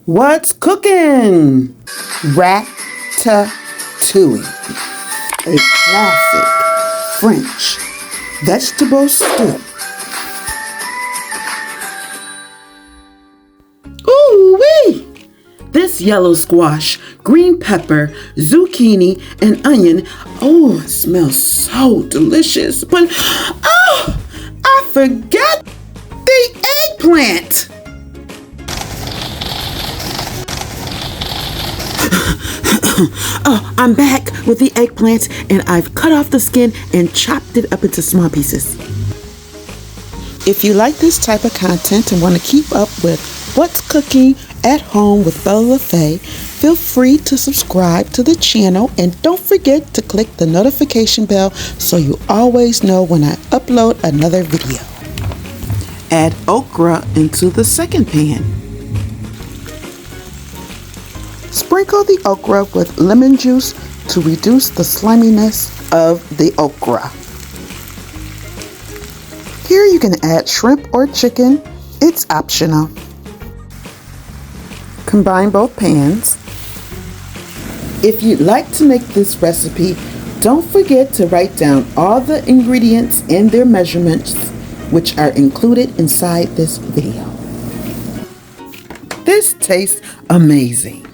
What's cooking? Ratatouille, a classic French vegetable stew. Ooh-wee! This yellow squash, green pepper, zucchini, and onion, oh, it smells so delicious. But, oh, I forgot the eggplant. Oh, I'm back with the eggplant, and I've cut off the skin and chopped it up into small pieces. If you like this type of content and want to keep up with what's cooking at home with Bella LaFay, feel free to subscribe to the channel, and don't forget to click the notification bell so you always know when I upload another video. Add okra into the second pan. Sprinkle the okra with lemon juice to reduce the sliminess of the okra. Here you can add shrimp or chicken. It's optional. Combine both pans. If you'd like to make this recipe, don't forget to write down all the ingredients and their measurements, which are included inside this video. This tastes amazing.